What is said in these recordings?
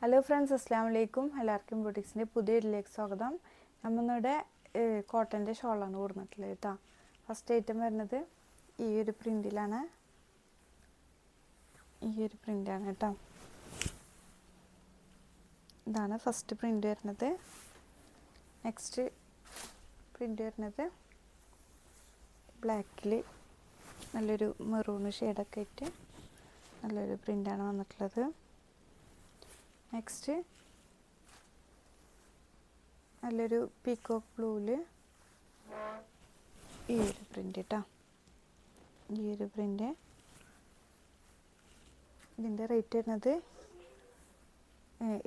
Hello friends, അസ്സാം വലൈക്കും. എല്ലാവർക്കും ബുട്ടീക്സിൻ്റെ പുതിയ വീഡിയോയിലേക്ക് സ്വാഗതം. നമ്മളിവിടെ കോട്ടൻ്റെ ഷോളാണ് കൊടുത്തിട്ടുള്ളത് കേട്ടോ. ഫസ്റ്റ് ഐറ്റം വരുന്നത് ഈ ഒരു പ്രിൻറ്റിലാണ്. കേട്ടോ. ഇതാണ് ഫസ്റ്റ് പ്രിൻ്റ് വരുന്നത്. നെക്സ്റ്റ് പ്രിൻ്റ് വരുന്നത് ബ്ലാക്കിൽ നല്ലൊരു മെറൂൺ ഷെയ്ഡൊക്കെ ഇട്ട് നല്ലൊരു പ്രിൻ്റാണ് വന്നിട്ടുള്ളത്. നെക്സ്റ്റ് നല്ലൊരു പീക്കോക്ക് ബ്ലൂവിൽ ഈ ഒരു പ്രിൻ്റ് കേട്ടോ. ഈ ഒരു പ്രിൻ്റ് ഇതിൻ്റെ റേറ്റ് വരുന്നത്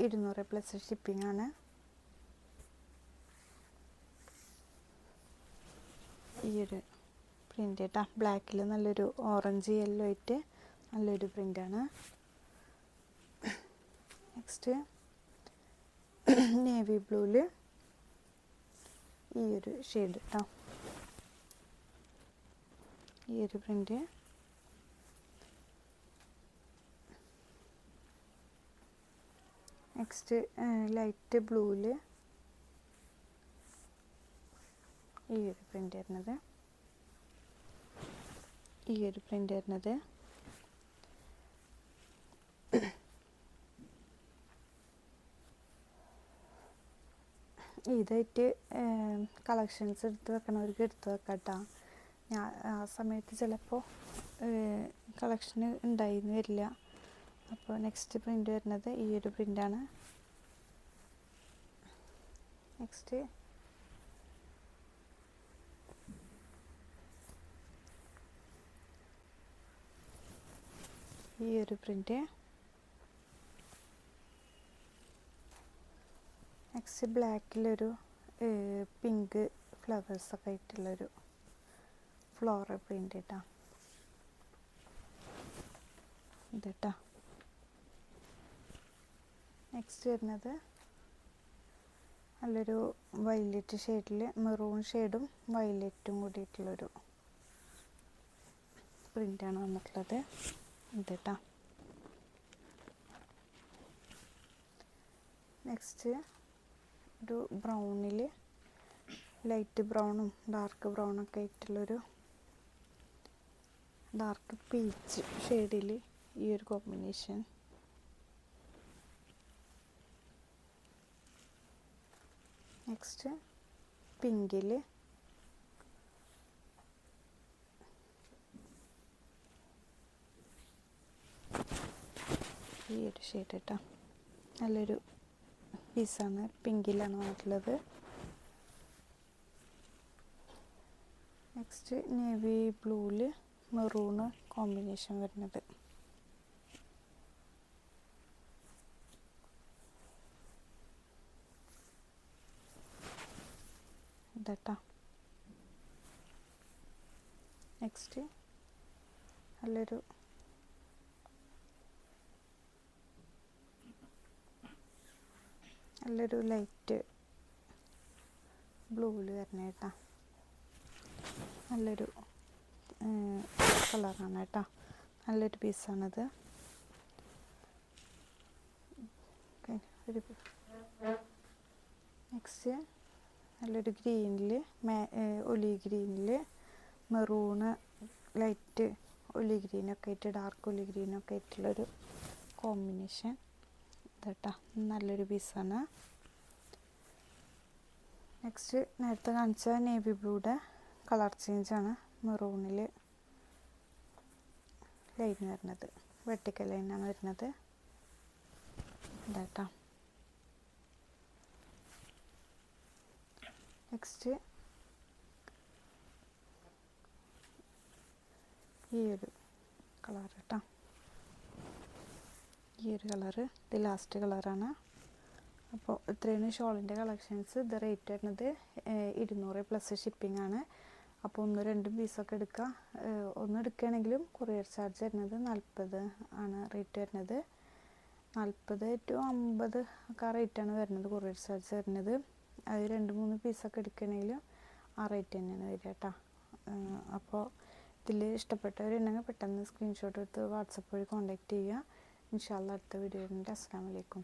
200 പ്ലസ് ഷിപ്പിംഗ് ആണ്. ഈ ഒരു പ്രിൻ്റ് കേട്ടോ. ബ്ലാക്കിൽ നല്ലൊരു ഓറഞ്ച് യെല്ലോ ആയിട്ട് നല്ലൊരു പ്രിൻ്റാണ്. നെക്സ്റ്റ് നേവി ബ്ലൂവിൽ ഈ ഒരു ഷെയ്ഡ് കേട്ടോ. ഈ ഒരു പ്രിൻ്റ്. നെക്സ്റ്റ് ലൈറ്റ് ബ്ലൂവിൽ ഈ ഒരു പ്രിൻ്റ് വരുന്നത്. ഇതായിട്ട് കളക്ഷൻസ് എടുത്ത് വെക്കണവർക്ക് എടുത്ത് വെക്കാം കേട്ടോ. ഞാൻ ആ സമയത്ത് ചിലപ്പോൾ കളക്ഷന് ഉണ്ടായിന്ന് വരില്ല. അപ്പോൾ നെക്സ്റ്റ് പ്രിൻ്റ് വരുന്നത് ഈ ഒരു പ്രിൻ്റാണ്. നെക്സ്റ്റ് ഈ ഒരു പ്രിൻ്റ്. നെക്സ്റ്റ് ബ്ലാക്കിലൊരു പിങ്ക് ഫ്ലവേഴ്സൊക്കെ ആയിട്ടുള്ളൊരു ഫ്ലോറൽ പ്രിൻ്റ് കേട്ടോ. ഇത് കേട്ടോ. നെക്സ്റ്റ് വരുന്നത് നല്ലൊരു വയലറ്റ് ഷെയ്ഡിൽ മെറൂൺ ഷെയ്ഡും വയലറ്റും കൂടിയിട്ടുള്ളൊരു പ്രിൻ്റാണ് വന്നിട്ടുള്ളത്. ഇത് കേട്ടോ. നെക്സ്റ്റ് ഒരു ബ്രൗണിൽ ലൈറ്റ് ബ്രൗണും ഡാർക്ക് ബ്രൗണൊക്കെ ആയിട്ടുള്ളൊരു ഡാർക്ക് പീച്ച് ഷെയ്ഡിൽ ഈ ഒരു കോമ്പിനേഷൻ. നെക്സ്റ്റ് പിങ്കിൽ ഈ ഒരു ഷെയ്ഡ് കേട്ടോ. നല്ലൊരു പീസാണ്. പിങ്കിലാണ് വന്നിട്ടുള്ളത്. നെക്സ്റ്റ് നേവി ബ്ലൂവിൽ മെറൂണ് കോമ്പിനേഷൻ വരുന്നത്. ഇതട്ടോ. നെക്സ്റ്റ് നല്ലൊരു ലൈറ്റ് ബ്ലൂവിൽ വരുന്ന കേട്ടോ. നല്ലൊരു കളറാണ് കേട്ടോ. നല്ലൊരു പീസാണിത്. നെക്സ്റ്റ് നല്ലൊരു ഗ്രീനിൽ ഒലി ഗ്രീനിൽ മെറൂണ് ലൈറ്റ് ഒലി ഗ്രീനൊക്കെ ആയിട്ട് ഡാർക്ക് ഒലി ഗ്രീനൊക്കെ ആയിട്ടുള്ളൊരു കോമ്പിനേഷൻ. ഇതട്ടോ. നല്ലൊരു പീസാണ്. നെക്സ്റ്റ് നേരത്തെ കാണിച്ച നേവി ബ്ലൂയുടെ കളർ ചേഞ്ചാണ്. മെറൂണിൽ ലൈൻ വരുന്നത്, വെർട്ടിക്കൽ ലൈനാണ് വരുന്നത്. ഇതാട്ടോ. നെക്സ്റ്റ് ഈ ഒരു കളർ കേട്ടോ. ഈ ഒരു കളറ് ഇത് ലാസ്റ്റ് കളറാണ്. അപ്പോൾ ഇത്രയാണ് ഷോളിൻ്റെ കളക്ഷൻസ്. ഇത് റേറ്റ് വരുന്നത് 200 പ്ലസ് ഷിപ്പിംഗ് ആണ്. അപ്പോൾ 1-2 പീസൊക്കെ എടുക്കുക. ഒന്ന് എടുക്കുകയാണെങ്കിലും കൊറിയർ ചാർജ് വരുന്നത് 40 ആണ് റേറ്റ് വരുന്നത്. 40 to 50 ഒക്കെ ആ റേറ്റാണ് വരുന്നത് കൊറിയർ ചാർജ് വരുന്നത്. അത് 2-3 പീസൊക്കെ എടുക്കുകയാണെങ്കിൽ ആ റേറ്റ് തന്നെയാണ് വരിക കേട്ടോ. അപ്പോൾ ഇതിൽ ഇഷ്ടപ്പെട്ടവരുണ്ടെങ്കിൽ പെട്ടെന്ന് സ്ക്രീൻഷോട്ട് എടുത്ത് വാട്സപ്പ് വഴി കോൺടാക്റ്റ് ചെയ്യുക. ഇൻഷാ അല്ലാഹ് അടുത്ത വീഡിയോ ഉണ്ട്. അസ്സലാമു അലൈക്കും.